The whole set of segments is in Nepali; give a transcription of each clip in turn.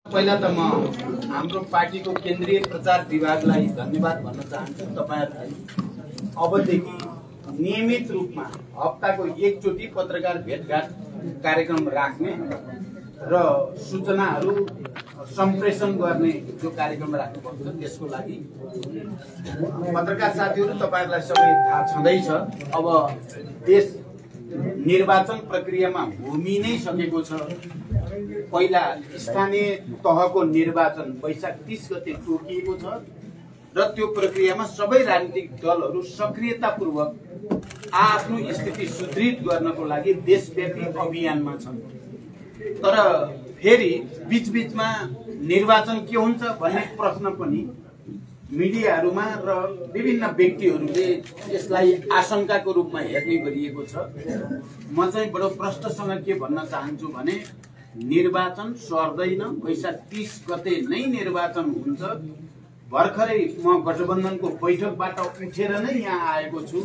पहिला त म हाम्रो पार्टीको केन्द्रीय प्रचार विभागलाई धन्यवाद भन्न चाहन्छु। तपाईहरुलाई अबदेखि नियमित रूपमा हप्ताको एकचोटि पत्रकार भेटघाट कार्यक्रम राख्ने र सूचनाहरू सम्प्रेषण गर्ने जो कार्यक्रम राख्नुपर्छ त्यसको लागि पत्रकार साथीहरू तपाईहरुलाई सबै थाहा छँदैछ। अब देश निर्वाचन प्रक्रियामा होमिनै सकेको छ। पहिला स्थानीय तहको निर्वाचन वैशाख 30 गते तोकिएको छ र त्यो प्रक्रियामा सबै राजनीतिक दलहरू सक्रियतापूर्वक आफ्नो स्थिति सुदृढ गर्नको लागि देशव्यापी अभियानमा छन्। तर फेरि बीचबीचमा निर्वाचन के हुन्छ भन्ने प्रश्न पनि मिडियाहरूमा र विभिन्न व्यक्तिहरूले यसलाई आशंकाको रूपमा हेर्ने गरिएको छ। म चाहिँ बडो प्रष्टसँग के भन्न चाहन्छु भने निर्वाचन सर्दैन, वैशाख 30 गते नै निर्वाचन हुन्छ। भर्खरै म गठबन्धनको बैठकबाट उठेर नै यहाँ आएको छु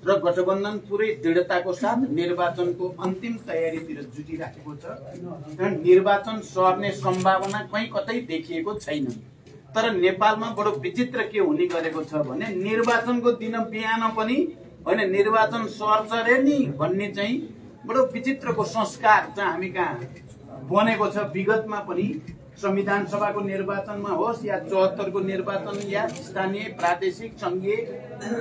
र गठबन्धन पुरै दृढताको साथ निर्वाचनको अन्तिम तयारीतिर जुटिराखेको छ। कारण निर्वाचन सर्ने सम्भावना कहीँ कतै देखिएको छैन। तर नेपालमा बडो विचित्र के हुने गरेको छ भने निर्वाचनको दिन बिहान पनि होइन निर्वाचन सर्छ रे नि भन्ने चाहिँ बडो विचित्रको संस्कार चाहिँ हामी कहाँ बनेको छ। विगतमा पनि संविधान सभाको निर्वाचनमा होस् या 74 को निर्वाचन या स्थानीय प्रादेशिक संघीय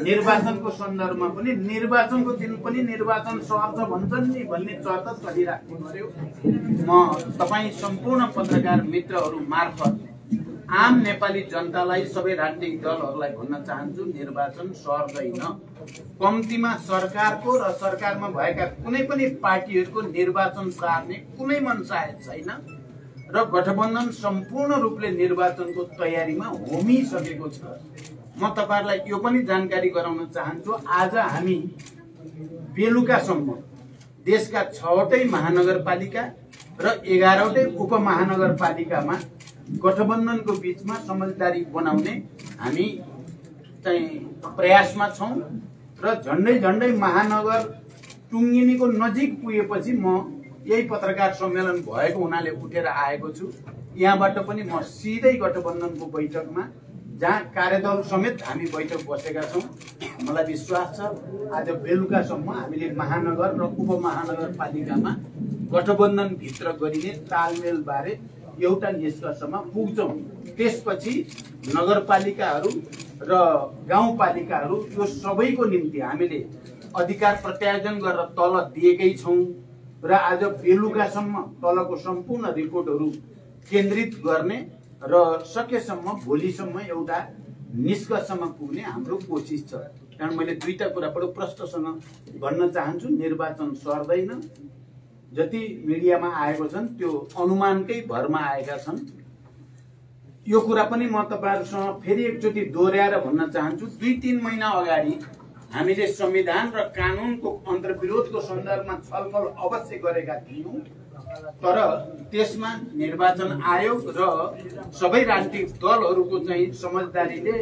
निर्वाचनको सन्दर्भमा पनि निर्वाचनको दिन पनि निर्वाचन सर्छ भन्छन् नि भन्ने चर्चा चलिराख्नु पर्यो। म तपाई सम्पूर्ण पत्रकार मित्रहरू मार्फत आम नेपाली जनतालाई सबै राजनीतिक दलहरूलाई भन्न चाहन्छु निर्वाचन सर्दैन। कम्तीमा सरकारको र सरकारमा भएका कुनै पनि पार्टीहरूको निर्वाचन सार्ने कुनै मनसायत छैन र गठबन्धन सम्पूर्ण रूपले निर्वाचनको तयारीमा होमिसकेको छ। म तपाईहरुलाई यो पनि जानकारी गराउन चाहन्छु आज हामी बेलुकासम्म देशका 6वटै महानगरपालिका र 11वटै उपमहानगरपालिकामा गठबन्धनको बीचमा समझदारी बनाउने हामी चाहिँ प्रयासमा छौं र झण्डै झण्डै महानगर टुङ्गिनीको नजिक पुगेपछि म यही पत्रकार सम्मेलन भएको हुनाले उठेर आएको छु। यहाँबाट पनि म सिधै गठबन्धनको बैठकमा जहाँ कार्यदल समेत हामी बैठक बसेका छौं। मलाई विश्वास छ आज बेलुकासम्म हामीले महानगर र उपमहानगरपालिकामा गठबन्धन भित्र गरिने तालमेल बारे एउटा निष्कर्षमा पुग्छौं। त्यसपछि नगरपालिकाहरू र गाउँपालिकाहरू यो सबैको निम्ति हामीले अधिकार प्रत्यायोजन गरेर तल दिएकै छौं र आज बेलुकासम्म तलको सम्पूर्ण रिपोर्टहरू केन्द्रित गर्ने र सकेसम्म भोलिसम्म एउटा निष्कर्षमा पुग्ने हाम्रो कोसिस छ। कारण मैले दुईटा कुरा बडो प्रष्टसँग भन्न चाहन्छु निर्वाचन सर्दैन। जति मिडियामा आएको छन् त्यो अनुमानकै भरमा आएका छन्। यो कुरा पनि म तपाईहरुसँग फेरि एकचोटि दोहोर्याएर भन्न चाहन्छु 2-3 महिना अगाडि हामीले संविधान र कानूनको अन्तर्विरोधको सन्दर्भमा छलफल अवश्य गरेका थियौं। तर त्यसमा निर्वाचन आयोग र सबै राजनीतिक दलहरूको चाहिँ समझदारीले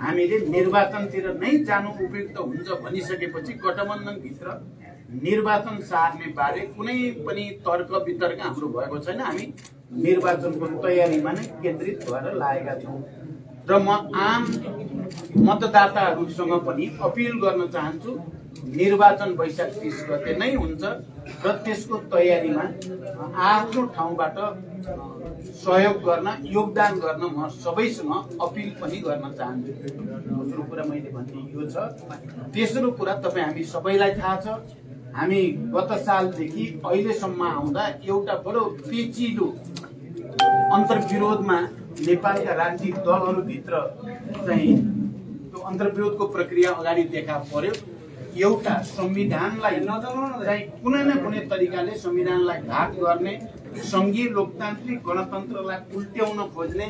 हामीले निर्वाचनतिर नै जानु उपयुक्त हुन्छ भनिसकेपछि गठबन्धन भित्र निर्वाचन सार्ने बारे कुनै पनि तर्क वितर्क हाम्रो भएको छैन। हामी निर्वाचनको तयारीमा नै केन्द्रित भएर लागेका छौं र म आम मतदाताहरूसँग पनि अपील गर्न चाहन्छु निर्वाचन वैशाख 30 गते नै हुन्छ र त्यसको तयारीमा आफ्नो ठाउँबाट सहयोग गर्न योगदान गर्न म सबैसँग अपील पनि गर्न चाहन्छु। दोस्रो कुरा मैले भन्ने यो छ। तेस्रो कुरा तपाई हामी सबैलाई थाहा छ हामी गत सालदेखि अहिलेसम्म आउँदा एउटा बडो पेचिलो अन्तर्विरोधमा नेपालका राजनीतिक दलहरूभित्र चाहिँ त्यो अन्तर्विरोधको प्रक्रिया अगाडि देखा पर्यो। एउटा संविधानलाई चाहिँ कुनै न कुनै तरिकाले संविधानलाई घात गर्ने संघीय लोकतान्त्रिक गणतन्त्रलाई उल्ट्याउन खोज्ने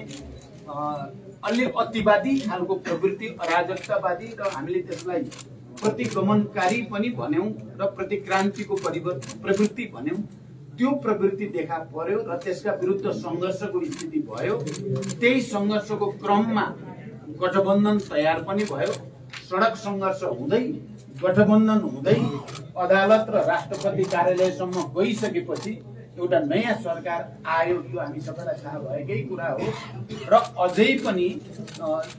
अलि अतिवादी खालको प्रवृत्ति अराजकतावादी र हामीले त्यसलाई प्रतिगमनकारी पनि भन्यौं र प्रतिक्रान्तिको प्रवृत्ति भन्यौं। त्यो प्रवृत्ति देखा पर्यो र त्यसका विरुद्ध संघर्षको स्थिति भयो। त्यही संघर्षको क्रममा गठबन्धन तयार पनि भयो। सडक संघर्ष हुँदै गठबन्धन हुँदै अदालत र राष्ट्रपति कार्यालयसम्म गइसकेपछि एउटा नयाँ सरकार आयो, यो हामी सबैलाई थाहा भएकै कुरा हो। र अझै पनि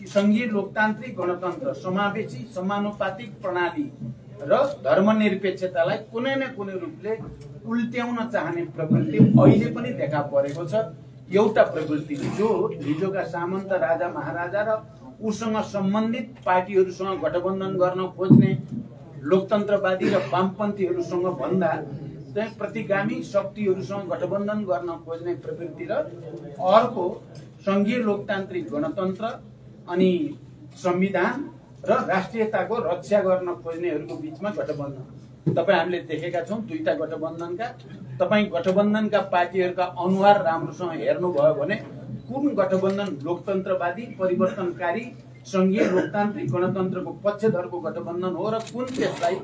संघीय लोकतान्त्रिक गणतन्त्र, समावेशी समानुपातिक प्रणाली र धर्मनिरपेक्षतालाई कुनै न कुनै रूपले उल्ट्याउन चाहने प्रवृत्ति अहिले पनि देखा परेको छ। एउटा प्रवृत्ति जो हिजोका सामन्त राजा महाराजा र उसँग सम्बन्धित पार्टीहरूसँग गठबन्धन गर्न खोज्ने लोकतन्त्रवादी र वामपन्थीहरूसँग भन्दा चाहिँ प्रतिगामी शक्तिहरूसँग गठबन्धन गर्न खोज्ने प्रवृत्ति र अर्को संघीय लोकतान्त्रिक गणतन्त्र अनि संविधान र राष्ट्रियताको रक्षा गर्न खोज्नेहरूको बीचमा गठबन्धन। तपाईँ हामीले देखेका छौँ दुईटा गठबन्धनका। तपाईँ गठबन्धनका पार्टीहरूका अनुहार राम्रोसँग हेर्नुभयो भने कुन गठबन्धन लोकतन्त्रवादी परिवर्तनकारी संघीय लोकतान्त्रिक गणतन्त्रको पक्षधरको गठबन्धन हो र कुन त्यसलाई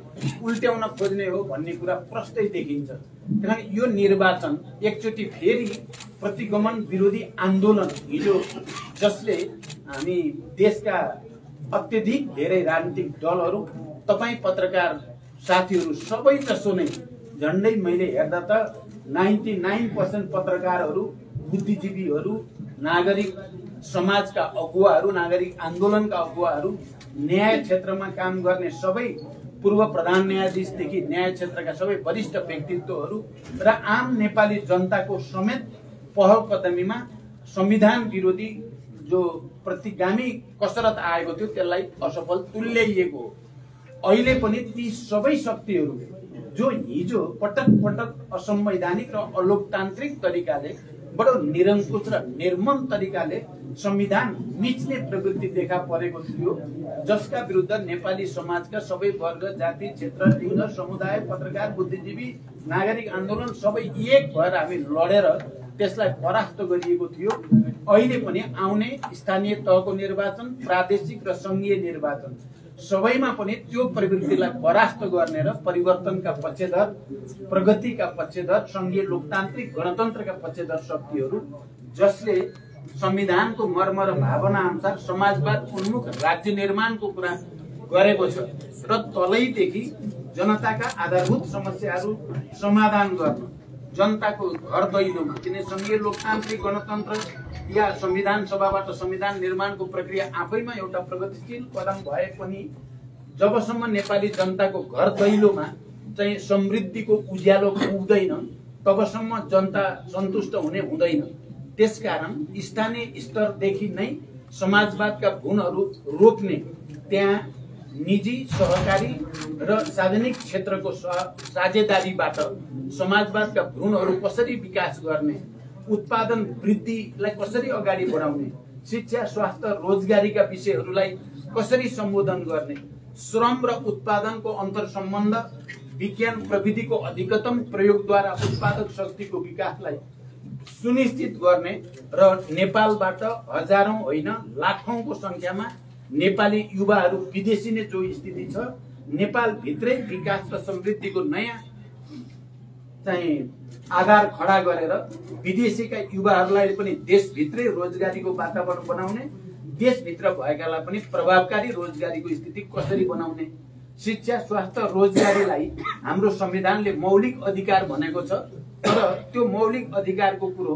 उल्ट्याउन खोज्ने हो भन्ने कुरा प्रष्टै देखिन्छ। किनभने यो निर्वाचन एकचोटि फेरि प्रतिगमन विरोधी आन्दोलन हिजो जसले हामी देशका अत्यधिक धेरै राजनीतिक दलहरू, तपाईँ पत्रकार साथीहरू सबै जसो नै झन्डै मैले हेर्दा त 99% पत्रकारहरू, बुद्धिजीवीहरू, नागरिक समाजका अगुवाहरू, नागरिक आन्दोलनका अगुवाहरू, न्याय क्षेत्रमा काम गर्ने सबै पूर्व प्रधान न्यायाधीशदेखि न्याय क्षेत्रका सबै वरिष्ठ व्यक्तित्वहरू र आम नेपाली जनताको समेत पहल कदमीमा संविधान विरोधी जो प्रतिगामी कसरत आएको थियो त्यसलाई असफल तुल्याइएको हो। अहिले पनि ती सबै शक्तिहरू जो हिजो पटक पटक असंवैधानिक र अलोकतान्त्रिक तरिकाले बडो निरङ्कुश र निर्मम तरिकाले संविधान मिच्ने प्रवृत्ति देखा परेको थियो, जसका विरुद्ध नेपाली समाजका सबै वर्ग, जाति, क्षेत्र, लिङ्ग, समुदाय, पत्रकार, बुद्धिजीवी, नागरिक आन्दोलन सबै एक भएर हामी लडेर त्यसलाई परास्त गरिएको थियो। अहिले पनि आउने स्थानीय तहको निर्वाचन, प्रादेशिक र संघीय निर्वाचन सबैमा पनि त्यो प्रवृत्तिलाई परास्त गर्ने र परिवर्तनका पक्षधर, प्रगतिका पक्षधर, संघीय लोकतान्त्रिक गणतन्त्रका पक्षधर शक्तिहरू जसले संविधानको मर्म र भावना अनुसार समाजवाद उन्मुख राज्य निर्माणको कुरा गरेको छ र तलैदेखि जनताका आधारभूत समस्याहरू समाधान गर्न, जनताको घर दैलोमा, किन संघीय लोकतान्त्रिक गणतन्त्र या संविधान सभाबाट संविधान निर्माणको प्रक्रिया आफैमा एउटा प्रगतिशील कदम भए पनि जबसम्म नेपाली जनताको घर दैलोमा चाहिँ समृद्धिको उज्यालो पुग्दैन तबसम्म जनता सन्तुष्ट हुने हुँदैन। त्यसकारण स्थानीय स्तरदेखि नै समाजवादका गुणहरू रोक्ने, त्यहाँ निजी, सहकारी र सार्वजनिक क्षेत्रको साझेदारीबाट समाजवादका गुणहरू कसरी विकास गर्ने, उत्पादन वृद्धिलाई कसरी अगाडि बढाउने, शिक्षा, स्वास्थ्य, रोजगारीका विषयहरूलाई कसरी सम्बोधन गर्ने, श्रम र उत्पादनको अन्तर सम्बन्ध, विज्ञान प्रविधिको अधिकतम प्रयोगद्वारा उत्पादक शक्तिको विकासलाई सुनिश्चित गर्ने र नेपालबाट हजारौं होइन लाखौंको संख्यामा नेपाली युवाहरू विदेशी नै जो स्थिति छ, नेपाल भित्रै विकास र समृद्धिको नयाँ चाहिँ आधार खडा गरेर विदेशीका युवाहरूलाई पनि देशभित्रै रोजगारीको वातावरण बनाउने, देशभित्र भएकालाई पनि प्रभावकारी रोजगारीको स्थिति कसरी बनाउने, शिक्षा, स्वास्थ्य, रोजगारीलाई हाम्रो संविधानले मौलिक अधिकार भनेको छ, तर त्यो मौलिक अधिकारको कुरो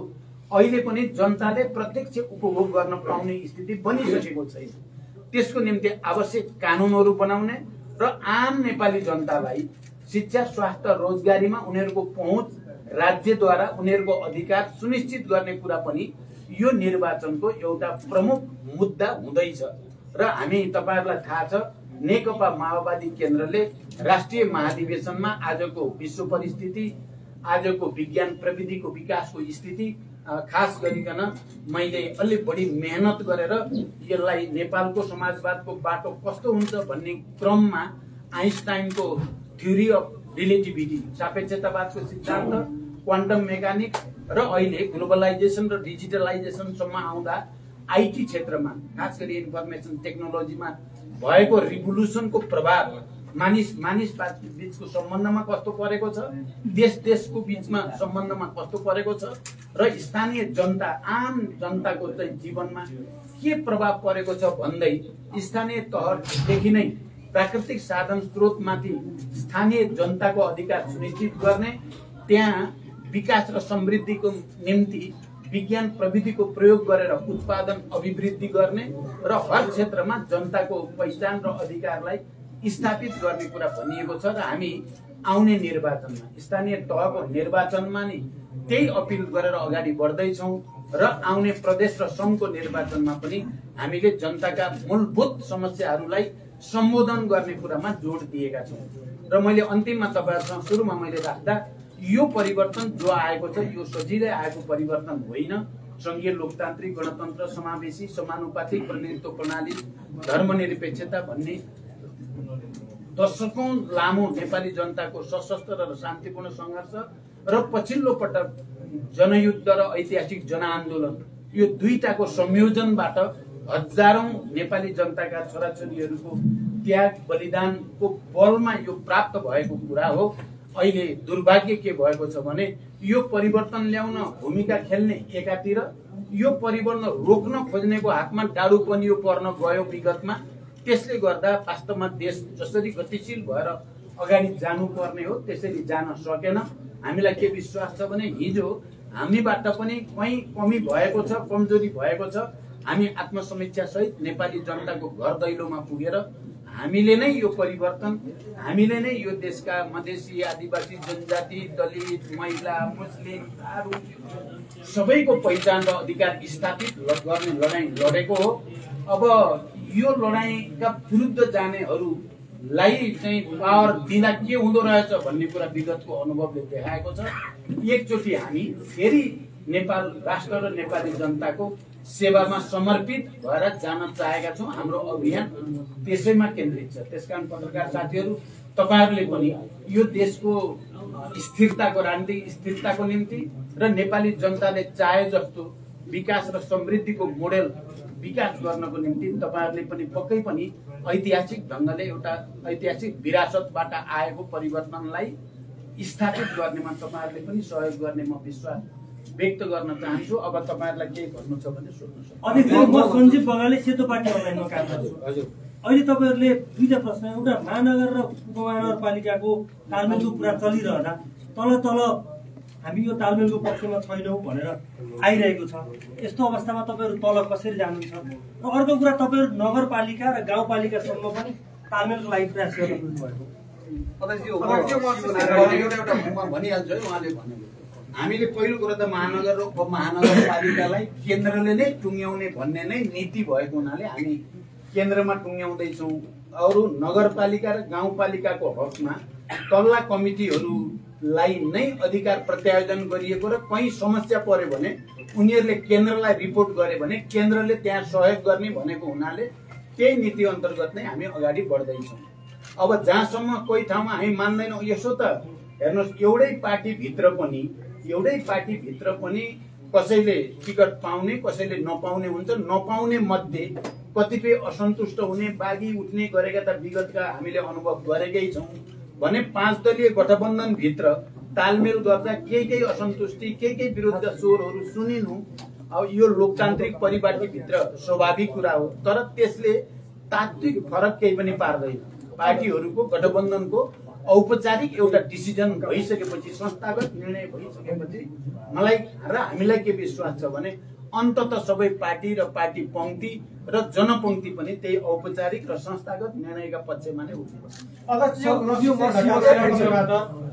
अहिले पनि जनताले प्रत्यक्ष उपभोग गर्न पाउने स्थिति बनिसकेको छैन। त्यसको निम्ति आवश्यक कानुनहरू बनाउने र आम नेपाली जनतालाई शिक्षा, स्वास्थ्य, रोजगारीमा उनीहरूको पहुँच, राज्यद्वारा उनीहरूको अधिकार सुनिश्चित गर्ने कुरा पनि यो निर्वाचनको एउटा प्रमुख मुद्दा हुँदैछ। र हामी तपाईहरुलाई थाहा छ नेकपा माओवादी केन्द्रले राष्ट्रिय महाधिवेशनमा आजको विश्व परिस्थिति, आजको विज्ञान प्रविधिको विकासको स्थिति खास गरिकन मैले अलि बढी मेहनत गरेर यसलाई नेपालको समाजवादको बाटो कस्तो हुन्छ भन्ने क्रममा आइन्स्टाइनको थ्योरी अफ रिलेटिभिटी, सापेक्षतावादको सिद्धान्त, क्वान्टम मेकानिक्स र अहिले ग्लोबलाइजेसन र डिजिटलाइजेसनसम्म आउँदा आईटी क्षेत्रमा खास गरी इन्फर्मेसन टेक्नोलोजीमा भएको रिभोल्युसनको प्रभाव मानिस बीचको सम्बन्धमा कस्तो परेको छ, देशको बीचमा सम्बन्धमा कस्तो परेको छ र स्थानीय जनता, आम जनताको चाहिँ जीवनमा के प्रभाव परेको छ भन्दै स्थानीय तहदेखि नै प्राकृतिक साधन स्रोतमाथि स्थानीय जनताको अधिकार सुनिश्चित गर्ने, त्यहाँ विकास र समृद्धिको निम्ति विज्ञान प्रविधिको प्रयोग गरेर उत्पादन अभिवृद्धि गर्ने र हर क्षेत्रमा जनताको पहिचान र अधिकारलाई स्थापित गर्ने कुरा भनिएको छ। र हामी आउने निर्वाचनमा स्थानीय तहको निर्वाचनमा नि त्यही अपिल गरेर अगाडि बढ्दैछौँ र आउने प्रदेश र सङ्घको निर्वाचनमा पनि हामीले जनताका मूलभूत समस्याहरूलाई सम्बोधन गर्ने कुरामा जोड दिएका छौँ। र मैले अन्तिममा तपाईँहरूसँग सुरुमा मैले राख्दा यो परिवर्तन जो आएको छ यो सजिलै आएको परिवर्तन होइन। सङ्घीय लोकतान्त्रिक गणतन्त्र समावेशी समानुपातिक प्रतिनिधित्व प्रणाली धर्मनिरपेक्षता भन्ने दशकौं लामो नेपाली जनताको सशस्त्र र शान्तिपूर्ण सङ्घर्ष र पछिल्लो पटक जनयुद्ध र ऐतिहासिक जनआन्दोलन यो दुईटाको संयोजनबाट हजारौं नेपाली जनताका छोराछोरीहरूको त्याग बलिदानको बलमा यो प्राप्त भएको कुरा हो। अहिले दुर्भाग्य के भएको छ भने यो परिवर्तन ल्याउन भूमिका खेल्ने एकातिर, यो परिवर्तन रोक्न खोज्नेको हातमा डाडु पनि यो पर्न गयो विगतमा। त्यसले गर्दा वास्तवमा देश जसरी गतिशील भएर अगाडि जानुपर्ने हो त्यसरी जान सकेन। हामीलाई के विश्वास छ भने हिजो हामीबाट पनि कहीँ कमी भएको छ, कमजोरी भएको छ। हामी आत्मसमीक्षा सहित नेपाली जनताको घर दैलोमा पुगेर हामीले नै यो परिवर्तन, हामीले नै यो देशका मधेसी, आदिवासी, जनजाति, दलित, महिला, मुस्लिम, थारू सबैको पहिचान र अधिकार स्थापित गर्ने लडाईँ लडेको हो। अब यो लडाईँका विरुद्ध जानेहरूलाई चाहिँ पावर दिँदा के हुँदो रहेछ भन्ने कुरा विगतको अनुभवले देखाएको छ। एकचोटि हामी फेरि नेपाल राष्ट्र र नेपाली जनताको सेवामा समर्पित भएर जान चाहेका छौँ। हाम्रो अभियान त्यसैमा केन्द्रित छ। त्यसकारण पत्रकार साथीहरू, तपाईहरूले पनि यो देशको स्थिरताको, राजनीतिक स्थिरताको निम्ति र नेपाली जनताले चाहे जस्तो विकास र समृद्धिको मोडेल विकास गर्नको निम्ति तपाईहरूले पनि पक्कै पनि ऐतिहासिक ढङ्गले एउटा ऐतिहासिक विरासतबाट आएको परिवर्तनलाई स्थापित गर्नेमा तपाईँहरूले पनि सहयोग गर्ने म विश्वास व्यक्त गर्न चाहन्छु। अब तपाईहरुलाई के भन्नु छ भने सोध्नु सक्नुहुन्छ। अनि म सञ्जीव बगाले सेतो पार्टी अनलाइनमा काम गर्छु। हजुर, अहिले तपाईहरुले दुईटा प्रश्न, एउटा महानगर र उपमहानगरपालिकाको तालमेलको कुरा चलिरहँदा तल हामी यो तालमेलको पक्षमा छैनौं भनेर आइरहेको छ। यस्तो अवस्थामा तपाईहरु तल कसरी जानुहुन्छ? र अर्को कुरा, तपाईहरु नगरपालिका र गाउँपालिकासम्म पनि तालमेलको लागि प्रयास गर्नुहुन्छ भएको। भनिहाल्छु है, उहाँले भनेको हामीले पहिलो कुरा त महानगर र उपमहानगरपालिकालाई केन्द्रले नै टुङ्ग्याउने भन्ने नै नीति भएको हुनाले हामी केन्द्रमा टुङ्ग्याउँदैछौँ। अरू नगरपालिका र गाउँपालिकाको हकमा तल्ला कमिटीहरूलाई नै अधिकार प्रत्यायोजन गरिएको र कहीँ समस्या पर्यो भने उनीहरूले केन्द्रलाई रिपोर्ट गरे भने केन्द्रले त्यहाँ सहयोग गर्ने भनेको हुनाले त्यही नीति अन्तर्गत नै हामी अगाडि बढ्दैछौँ। अब जहाँसम्म कोही ठाउँमा हामी मान्दैनौँ, यसो त हेर्नुहोस्, एउटै पार्टीभित्र पनि कसैले टिकट पाउने कसैले नपाउने हुन्छ। नपाउने मध्ये कतिपय असन्तुष्ट हुने, बागी उठ्ने गरेका त विगतका हामीले अनुभव गरेकै छौँ भने 5 दलीय गठबन्धनभित्र तालमेल गर्दा केही असन्तुष्टि, केही विरुद्ध स्वरहरू सुनिनु अब यो लोकतान्त्रिक परिपाटीभित्र स्वाभाविक कुरा हो। तर त्यसले तात्विक फरक केही पनि पार्दैन। पार्टीहरूको गठबन्धनको औपचारिक एउटा डिसिजन भइसकेपछि, संस्थागत निर्णय भइसकेपछि मलाई र हामीलाई के विश्वास छ भने अन्ततः सबै पार्टी र पार्टी पंक्ति र जनपंक्ति पनि त्यही औपचारिक र संस्थागत निर्णयका पक्षमा नै उठ्नुपर्छ।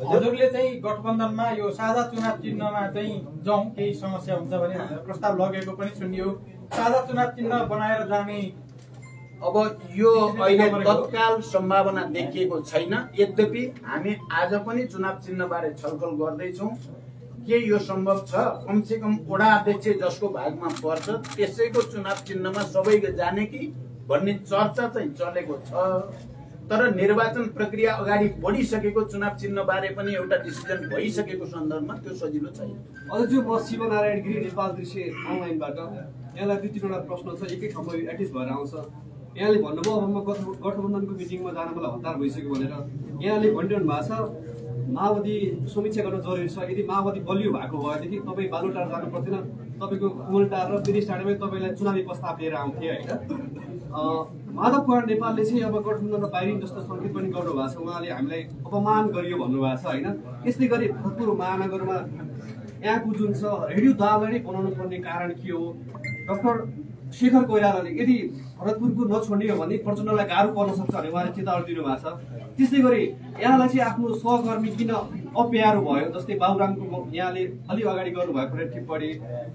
हजुरले चाहिँ गठबन्धनमा यो साझा चुनाव चिन्हमा चाहिँ जाउँ, केही समस्या हुन्छ भने प्रस्ताव लगेको पनि सुनियो। साझा चुनाव चिन्ह बनाएर जाने अब यो अहिले तत्काल सम्भावना देखिएको छैन। यद्यपि हामी आज पनि चुनाव चिन्ह बारे छलफल गर्दैछौँ। के यो सम्भव छ? कमसे कम वडा अध्यक्ष जसको भागमा पर्छ त्यसैको चुनाव चिन्हमा सबै जाने कि भन्ने चर्चा चाहिँ चलेको छ। तर निर्वाचन प्रक्रिया अगाडि बढिसकेको चुनाव चिन्ह बारे पनि एउटा डिसिजन भइसकेको सन्दर्भमा त्यो सजिलो छैन। अझ म शिवनारायण गिरी, नेपाल दृश्य अनलाइनबाट यहाँलाई 2-3 वटा प्रश्न छ, एकै ठाउँमा एटलिस्ट भएर आउँछ। यहाँले भन्नुभयो अब म गठबन्धनको मिटिङमा जान मलाई हतार भइसक्यो भनेर। यहाँले भनिरहनु भएको छ माओवादी समीक्षा गर्न जरुरी छ। यदि माओवादी बलियो भएको भएदेखि तपाईँ बालुटार जानु पर्थेन, तपाईँको कुमलटार र पेरिस टाढामै तपाईँलाई चुनावी प्रस्ताव लिएर आउँथे होइन। माधव कुमार नेपालले चाहिँ अब गठबन्धनमा बाहिरिन् जस्तो सङ्केत पनि गर्नुभएको छ। उहाँले हामीलाई अपमान गरियो भन्नुभएको छ होइन। यसले गरी भरतपुर महानगरमा यहाँको जुन छ रेडियो दाललाई नै बनाउनु पर्ने कारण के हो? डाक्टर शेखर कोइरालाले यदि भरतपुरको नछोड्ने हो भने प्रचण्डलाई गाह्रो पर्न सक्छ भने उहाँले चेतावनी दिनुभएको छ। त्यस्तै गरी यहाँलाई चाहिँ आफ्नो सहकर्मी किन अप्यारो भयो? जस्तै बाबुरामको यहाँले अलि अगाडि गर्नुभएको टिप्पणी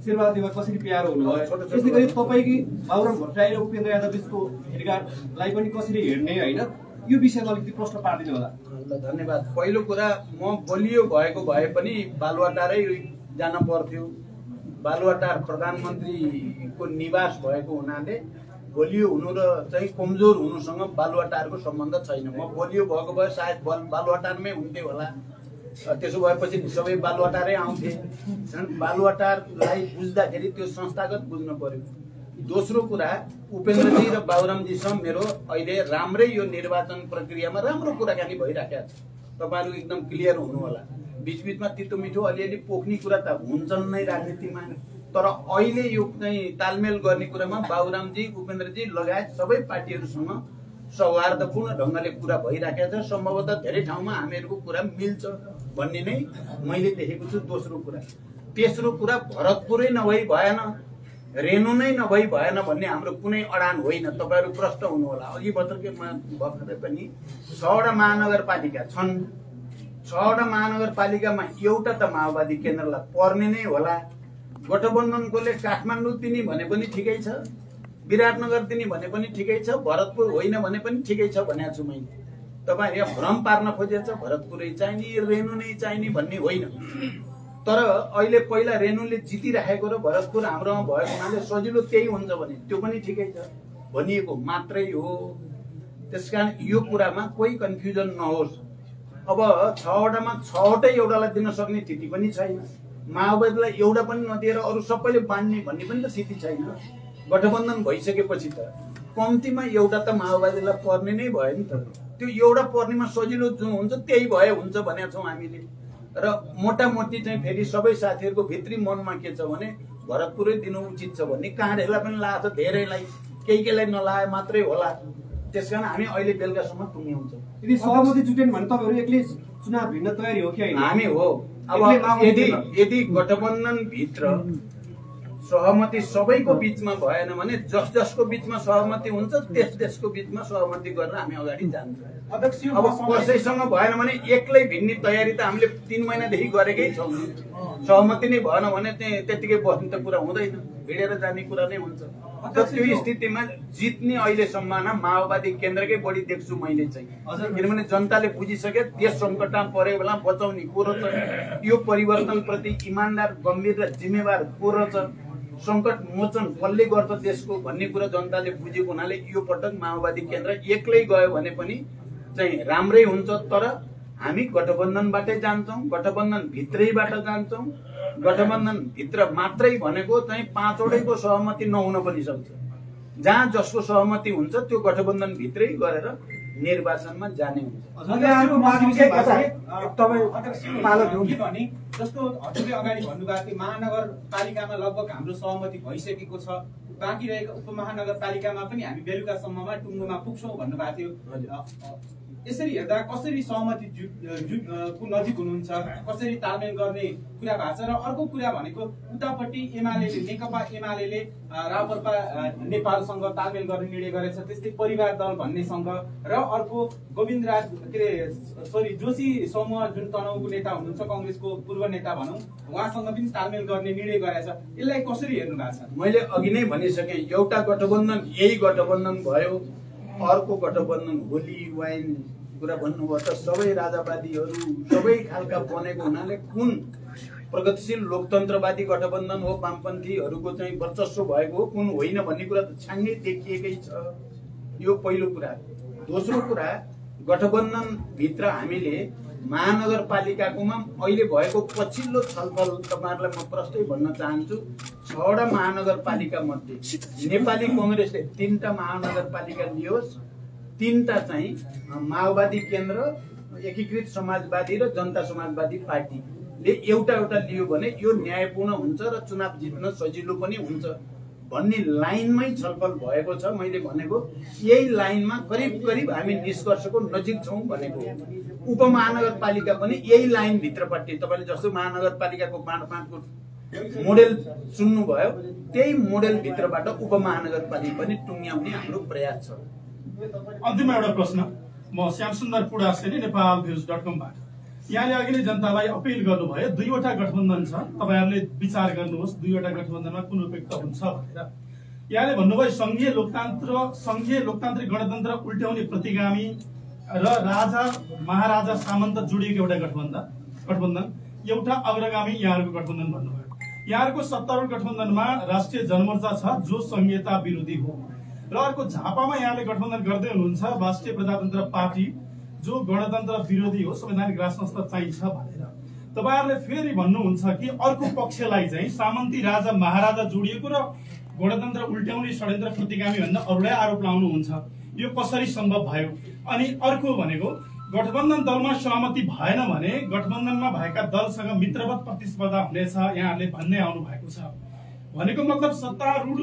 शेरबहादुर कसरी प्यारो हुनुभयो, त्यस्तै गरी तपाईँकै बाबुराम भट्टराई र उपेन्द्र यादव बिचको भेटघाटलाई पनि कसरी हेर्ने होइन, यो विषयमा अलिकति प्रश्न पारिदिनु होला। धन्यवाद। पहिलो कुरा, म बलियो भएको भए पनि बालुवाटारै जान पर्थ्यो। बालुवाटार प्रधानमन्त्रीको निवास भएको हुनाले बलियो हुनु र चाहिँ कमजोर हुनुसँग बालुवाटारको सम्बन्ध छैन। म बलियो भएको भए सायद बालुवाटारमै हुन्थे होला। त्यसो भएपछि सबै बालुवाटारै आउँथे। बालुवाटारलाई बुझ्दाखेरि त्यो संस्थागत बुझ्नु पर्यो। दोस्रो कुरा, उपेन्द्रजी र बाबुरामजीसँग मेरो अहिले राम्रै यो निर्वाचन प्रक्रियामा राम्रो कुराकानी भइराखेको छ। तपाईँहरू एकदम क्लियर हुनु होला। बीचबीचमा तितो मिठो अलिअलि पोख्ने कुरा त हुन्छन् नै राजनीतिमा, तर अहिले यो चाहिँ तालमेल गर्ने कुरामा बाबुरामजी, उपेन्द्रजी लगायत सबै पार्टीहरूसँग सौहार्दपूर्ण ढङ्गले कुरा भइराखेको छ। सम्भवतः धेरै ठाउँमा हामीहरूको कुरा मिल्छ भन्ने नै मैले देखेको छु। दोस्रो कुरा। तेस्रो कुरा, भरतपुरै नभई भएन, रेणु नै नभई भएन भन्ने हाम्रो कुनै अडान होइन। तपाईँहरू प्रष्ट हुनु होला। अघि भर्खरै पनि 6वटा महानगरपालिका छन्। 6वटा महानगरपालिकामा एउटा त माओवादी केन्द्रलाई पर्ने नै होला। गठबन्धनकोले काठमाडौँ दिने भने पनि ठिकै छ, विराटनगर दिने भने पनि ठिकै छ, भरतपुर होइन भने पनि ठिकै छ भनेको छु मैले। तपाईँ यहाँ भ्रम पार्न खोजेछ भरतपुरै चाहिने, रेणु नै चाहिने भन्ने होइन। तर अहिले पहिला रेणुले जितिराखेको र भरतपुर हाम्रोमा भएको हुनाले सजिलो त्यही हुन्छ भने त्यो पनि ठिकै छ भनिएको मात्रै हो। त्यसकारण यो कुरामा कोही कन्फ्युजन नहोस्। अब 6वटामा 6वटै एउटालाई दिन सक्ने स्थिति पनि छैन। माओवादीलाई एउटा पनि नदिएर अरू सबैले बाँड्ने भन्ने पनि त स्थिति छैन। गठबन्धन भइसकेपछि त कम्तीमा एउटा त माओवादीलाई पर्ने नै भयो नि त। त्यो एउटा पर्नेमा सजिलो जुन हुन्छ त्यही भए हुन्छ भनेका छौँ हामीले। र मोटामोटी चाहिँ फेरि सबै साथीहरूको भित्री मनमा के छ भने भरतपुरै दिनु उचित छ भन्ने काँडेलाई पनि लाग्छ, धेरैलाई, केही नलाए मात्रै होला। त्यसकारण हामी अहिले बेलुकासम्म पुग्नेहुन्छौँ। यदि सहमति जुटेन भने तपाईँहरू एक्लै चुनाव भिन्न तयारी हो कि होइन? हामी हो। अब यदि गठबन्धन भित्र सहमति सबैको बीचमा भएन भने जसको बीचमा सहमति हुन्छ त्यसको बीचमा सहमति गरेर हामी अगाडि जान्छौँ। अब कसैसँग भएन भने एक्लै भिन्ने तयारी त हामीले 3 महिनादेखि गरेकै छौँ। सहमति नै भएन भने त्यतिकै बस्ने त कुरा हुँदैन, भिडेर जाने कुरा नै हुन्छ। त्यो स्थितिमा जित्ने अहिले सम्भावना माओवादी केन्द्रकै बढी देख्छु मैले चाहिँ। किनभने जनताले बुझिसके देश सङ्कटमा परे बेला बचाउने को रहेछ, यो परिवर्तनप्रति इमान्दार, गम्भीर र जिम्मेवार को रहेछ, सङ्कट मोचन कसले गर्छ देशको भन्ने कुरा जनताले बुझेको हुनाले यो पटक माओवादी केन्द्र एक्लै गयो भने पनि चाहिँ राम्रै हुन्छ। तर हामी गठबन्धनबाटै जान्छौँ, गठबन्धन भित्रैबाट जान्छौँ। गठबन्धन भित्र मात्रै भनेको चाहिँ 5वटैको सहमति नहुन पनि सक्छ। जहाँ जसको सहमति हुन्छ त्यो गठबन्धन भित्रै गरेर निर्वाचनमा जाने हुन्छ। जस्तो हजुरले अगाडि भन्नुभएको थियो महानगरपालिकामा लगभग हाम्रो सहमति भइसकेको छ, बाँकी रहेको उपमहानगरपालिकामा पनि हामी बेलुकासम्ममा टुङ्गोमा पुग्छौँ भन्नुभएको थियो। यसरी हेर्दा कसरी सहमति को नजिक हुनुहुन्छ, कसरी तालमेल गर्ने कुरा भएको छ? र अर्को कुरा भनेको उतापट्टि एमालेले, नेकपा एमालेले राप्रपा नेपालसँग तालमेल गर्ने निर्णय गरेछ, त्यस्तै परिवार दल भन्नेसँग, र अर्को गोविन्दराज जोशी समूह जुन तनहुको नेता हुनुहुन्छ, काङ्ग्रेसको पूर्व नेता भनौँ, उहाँसँग पनि तालमेल गर्ने निर्णय गरेछ। यसलाई कसरी हेर्नु भएको छ? मैले अघि नै भनिसकेँ, एउटा गठबन्धन यही गठबन्धन भयो, अर्को गठबन्धन होली वाइन कुरा भन्नुभयो त सबै राजावादीहरू सबै खालका बनेको हुनाले कुन प्रगतिशील लोकतन्त्रवादी गठबन्धन हो, वामपन्थीहरूको चाहिँ वर्चस्व भएको हो, कुन होइन भन्ने कुरा त छान्ने देखिएकै छ। यो पहिलो कुरा। दोस्रो कुरा, गठबन्धन भित्र हामीले महानगरपालिकाकोमा अहिले भएको पछिल्लो छलफल तपाईँहरूलाई म प्रष्टै भन्न चाहन्छु। 6वटा महानगरपालिका मध्ये नेपाली कङ्ग्रेसले 3टा महानगरपालिका लियोस्, 3टा चाहिँ माओवादी केन्द्र, एकीकृत समाजवादी र जनता समाजवादी पार्टीले एउटा लियो भने यो न्यायपूर्ण हुन्छ र चुनाव जित्न सजिलो पनि हुन्छ। भन्ने लाइनमै छलफल भएको छ। मैले भनेको यही लाइनमा करिब हामी निष्कर्षको नजिक छौँ भनेको। उपमहानगरपालिका पनि यही लाइन भित्रपट्टि तपाईँले जस्तो महानगरपालिकाको बाँडफाँडको मोडेल सुन्नुभयो त्यही मोडेल भित्रबाट उपमहानगरपालिका पनि टुङ्ग्याउने हाम्रो प्रयास छ। अन्तिम एउटा प्रश्न म श्यामसुन्दर पुडासेनी नेपालभिउज.com बाट। यहाँले अघि नै जनतालाई अपील गर्नुभयो 2वटा गठबन्धन छ, तपाईहरुले विचार गर्नुहोस् 2वटा गठबन्धनमा कुन उपयुक्त हुन्छ भनेर। यहाँले भन्नुभयो संघीय लोकतान्त्रिक गणतन्त्र उल्ट्याउने प्रतिगामी र राजा महाराजा सामन्त जोडिएको एउटा गठबन्धन एउटा अग्रगामी यहाँहरुको गठबन्धन भन्नुभयो। यहाँहरुको सत्तारूढ गठबन्धनमा राष्ट्रिय जनमोर्चा छ जो संघीयता विरोधी हो र अर्को झापामा यहाँले गठबन्धन गर्दै हुनुहुन्छ राष्ट्रिय प्रजातन्त्र पार्टी जो गणतन्त्र विरोधी हो, संवैधानिक राज संस्था चाहिन्छ भनेर। तपाईहरुले फेरि भन्नुहुन्छ कि अर्को पक्षलाई चाहिँ सामन्ती राजा महाराजा जोडिएको र गणतन्त्र उल्ट्याउने षड्यन्त्र प्रतिगामी भनेर अरूलाई आरोप लाउनुहुन्छ। यो कसरी सम्भव भयो? अनि अर्को भनेको गठबन्धन दलमा सहमति भएन भने गठबन्धनमा भएका दलसँग मित्रवत प्रतिस्पर्धा हुनेछ यहाँहरूले भन्दै आउनु भएको छ। भनेको मतलब सत्तारूढ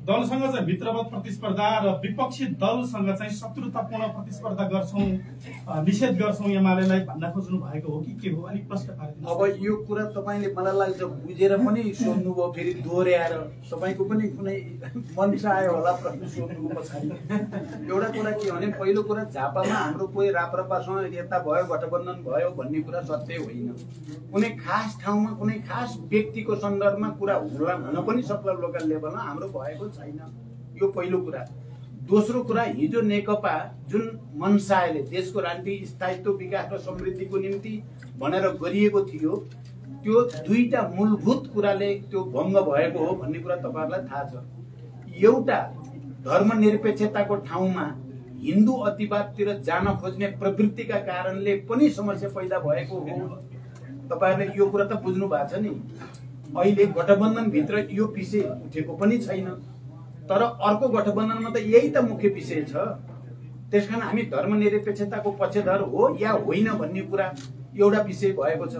दलसँग चाहिँ मित्रवत प्रतिस्पर्धा र विपक्षी दलसँग चाहिँ शत्रुतापूर्ण प्रतिस्पर्धा गर्छौं, निषेध गर्छौं एमालेलाई भन्न खोज्नु भएको हो कि के हो? अलिक प्रश्न पारिदिनु। अब यो कुरा तपाईले मलाई लाग्छ बुझेर पनि सोध्नुभयो, फेरि दोहोर्याएर तपाईको पनि कुनै मनसा आयो होला प्रश्न सोध्नुको पछाडि। एउटा कुरा के भने पहिलो कुरा झापामा हाम्रो कोही राप्रपासँग यता भयो गठबन्धन भयो भन्ने कुरा सत्य होइन। कुनै खास ठाउँमा कुनै खास व्यक्तिको सन्दर्भमा कुरा होला हुन पनि सक्ला लोकल लेभलमा, हाम्रो भएको छैन। यो पहिलो कुरा। दोस्रो कुरा हिजो नेकपा जुन मनसायले देशको राजनीतिक स्थायित्व विकास र समृद्धिको निम्ति भनेर गरिएको थियो त्यो 2टा मूलभूत कुराले त्यो भङ्ग भएको हो भन्ने कुरा तपाईहरुलाई थाहा छ। एउटा धर्मनिरपेक्षताको ठाउँमा हिन्दू अतिवादतिर जान खोज्ने प्रवृत्तिका कारणले पनि समस्या पैदा भएको हो। तपाईहरुले यो कुरा त बुझ्नु भएको छ नि। अहिले गठबन्धन भित्र यो विषय उठेको पनि छैन, तर अर्को गठबन्धनमा त यही त मुख्य विषय छ। त्यसकारण हामी धर्मनिरपेक्षताको पक्षधर हो या होइन भन्ने कुरा एउटा विषय भएको छ।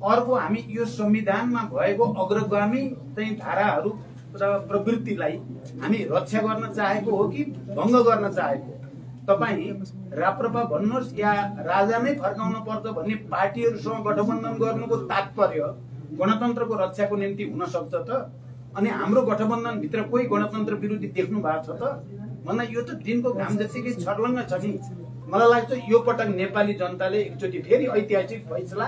अर्को हामी यो संविधानमा भएको अग्रगामी चाहिँ धाराहरू र प्रवृत्तिलाई हामी रक्षा गर्न चाहेको हो कि भङ्ग गर्न चाहेको? तपाई राप्रपा भन्नुहोस् या राजा नै फर्काउन पर्छ भन्ने पार्टीहरूसँग गठबन्धन गर्नुको तात्पर्य गणतन्त्रको रक्षाको निम्ति हुन सक्छ त? अनि हाम्रो गठबन्धन भित्र कोही गणतन्त्र विरोधी देख्नु भएको छ त? भन्दा यो त दिनको घाम जतिकै छर्लङ्ग छ नि। मलाई लाग्छ यो पटक नेपाली जनताले एकचोटि फेरि ऐतिहासिक फैसला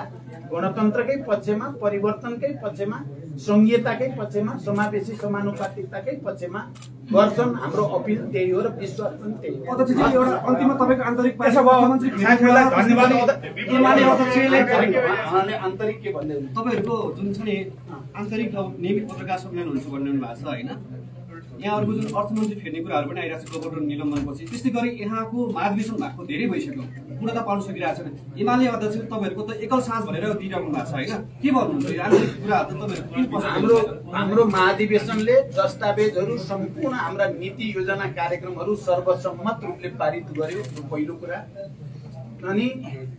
गणतन्त्रकै पक्षमा, परिवर्तनकै पक्षमा, संघीयताकै पक्षमा, समावेशी समानुपातिकताकै पक्षमा गर्छन्। हाम्रो अपिल त्यही हो र विश्वास पनि त्यही हो। अध्यक्षजी एउटा अन्तिममा तपाईको आन्तरिक मुख्यमन्त्री धन्यवाद। आन्तरिक के भन्दै हुनुहुन्छ? तपाईहरुको जुन छ नि आन्तरिक नियमित पत्रकार सम्मेलन हुन्छ भन्नु भएको छ हैन? यहाँहरुको जुन अर्थमन्त्री फेर्ने कुराहरु पनि आइराछ गभर्नर निलम्बनपछि। त्यस्तै गरी यहाँको महाधिवेशन भएको धेरै भइसक्यो, पूर्णता पाउन सकिरहेको छैन। एमाले अध्यक्ष तपाईहरुको त एकल साँझ भनेर दिइराख्नु भएको छ हैन? के भन्नुहुन्छ यो आन्तरिक कुराहरु तपाईहरु? हाम्रो महाधिवेशनले दस्तावेजहरु सम्पूर्ण हाम्रा नीति योजना कार्यक्रमहरु सर्वसम्मत रूपले पारित गर्यो, यो पहिलो कुरा। अनि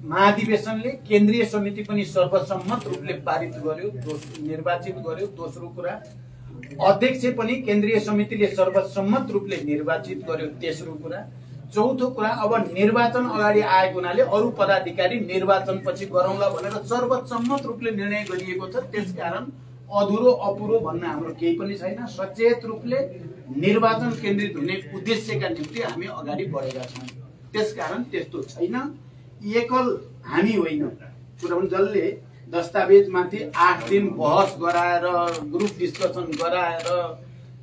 महाधिवेशनले केन्द्रीय समिति पनि सर्वसम्मत रूपले पारित गर्यो, निर्वाचित गर्यो। दोस्रो कुरा अध्यक्ष पनि केन्द्रीय समितिले सर्वसम्मत रूपले निर्वाचित गर्यो। तेस्रो कुरा। चौथो कुरा अब निर्वाचन अगाडि आएको हुनाले अरु पदाधिकारी निर्वाचन पछि गरौँला भनेर सर्वसम्मत रूपले निर्णय गरिएको छ। त्यसकारण अधुरो अपुरो भन्न हाम्रो केही पनि छैन। सचेत रूपले निर्वाचन केन्द्रित हुने उद्देश्यका निम्ति हामी अगाडि बढेका छौँ। त्यसकारण त्यस्तो छैन। एकल हामी होइन, किनभने जसले दस्तावेजमाथि 8 दिन बहस गराएर ग्रुप डिस्कसन गराएर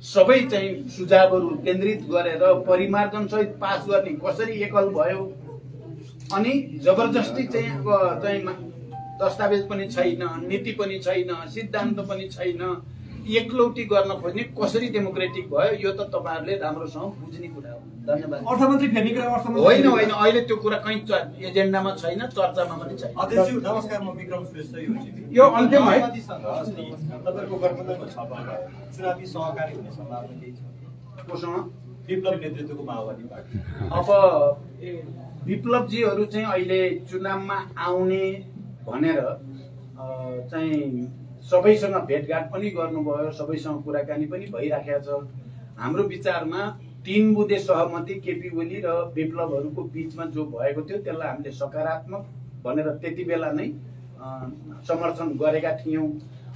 सबै चाहिँ सुझावहरू केन्द्रित गरेर परिमार्जन सहित पास गर्ने कसरी एकल भयो? अनि जबरजस्ती चाहिँ दस्तावेज पनि छैन, नीति पनि छैन, सिद्धान्त पनि छैन, एकलौटी गर्न खोज्ने कसरी डेमोक्रेटिक भयो? यो त तपाईहरुले राम्रोसँग बुझ्ने कुरा हो। धन्यवाद। अर्थमन्त्री फेर्ने कुरा होइन होइन, अहिले त्यो कुरा कहीँ एजेन्डामा छैन, चर्चामा पनि छैन। अध्यक्षज्यू नमस्कार, म विक्रम श्रेष्ठ यो अन्त्यमा है तपाईको गठबन्धनको छलफलमा चुनावी सहकारी हुने सम्भावना केही छ? कोसँग? विप्लव नेतृत्वको माओवादी पार्टी। अब विप्लवजीहरू चाहिँ अहिले चुनावमा आउने भनेर चाहिँ सबैसँग भेटघाट पनि गर्नुभयो, सबैसँग कुराकानी पनि भइराखेको छ। हाम्रो विचारमा 3 बुँदे सहमति केपी ओली र विप्लवहरूको बीचमा जो भएको थियो त्यसलाई हामीले सकारात्मक भनेर त्यति बेला नै समर्थन गरेका थियौँ।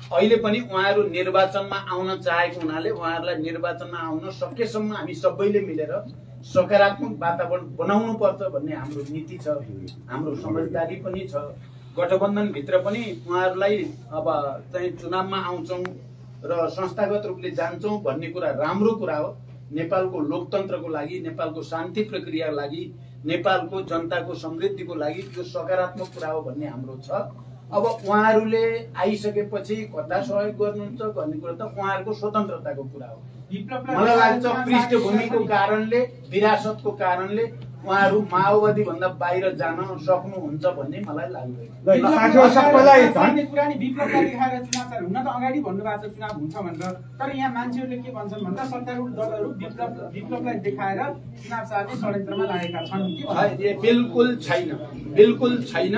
अहिले पनि उहाँहरू निर्वाचनमा आउन चाहेको हुनाले उहाँहरूलाई निर्वाचनमा आउन सकेसम्म हामी सबैले मिलेर सकारात्मक वातावरण बनाउनु पर्छ भन्ने हाम्रो नीति छ, हाम्रो समझदारी पनि छ। गठबन्धनभित्र पनि उहाँहरूलाई अब चाहिँ चुनावमा आउँछौँ र संस्थागत रूपले जान्छौँ भन्ने कुरा राम्रो कुरा हो। नेपालको लोकतन्त्रको लागि, नेपालको शान्ति प्रक्रियाको लागि, नेपालको जनताको समृद्धिको लागि यो सकारात्मक कुरा हो भन्ने हाम्रो छ। अब उहाँहरूले आइसकेपछि कता सहयोग गर्नुहुन्छ भन्ने कुरा त उहाँहरूको स्वतन्त्रताको कुरा हो। मलाई लाग्छ पृष्ठभूमिको कारणले, विरासतको कारणले उहाँहरू माओवादी भन्दा बाहिर जान सक्नुहुन्छ भन्ने मलाई लाग्दैन। पुरानी विप्लवलाई देखाएर चुनाव चाल्नु हुन त अगाडि भन्नुभएको छ चुनाव हुन्छ भनेर, तर यहाँ मान्छेहरूले के भन्छन् भन्दा सत्तारूढ दलहरू विप्लवलाई देखाएर चुनाव चाल्ने षड्यन्त्रमा लागेका छन्। बिल्कुल छैन, बिल्कुल छैन।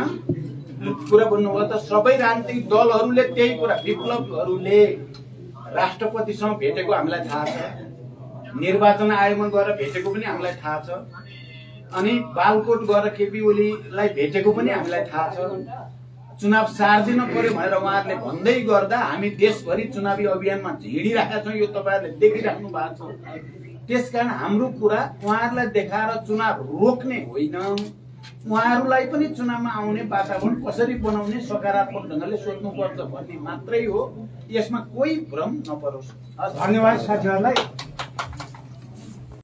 कुरा भन्नुभयो त सबै राजनीतिक दलहरूले त्यही कुरा, विप्लवहरूले राष्ट्रपतिसँग भेटेको हामीलाई थाहा छ, निर्वाचन आयोगमा गएर भेटेको पनि हामीलाई थाहा छ, अनि बालकोट गएर केपी ओलीलाई भेटेको पनि हामीलाई थाहा छ। चुनाव सार्दिन पर्यो भनेर उहाँहरूले भन्दै गर्दा हामी देशभरि चुनावी अभियानमा हिँडिरहेका छौँ, यो तपाईँहरूले देखिराख्नु भएको छ। त्यसकारण हाम्रो कुरा उहाँहरूलाई देखाएर चुनाव रोक्ने होइन, उहाँहरूलाई पनि चुनावमा आउने वातावरण कसरी बनाउने सकारात्मक ढङ्गले सोच्नुपर्छ भन्ने मात्रै हो। यसमा कोही भ्रम नपरोस्। धन्यवाद साथीहरूलाई।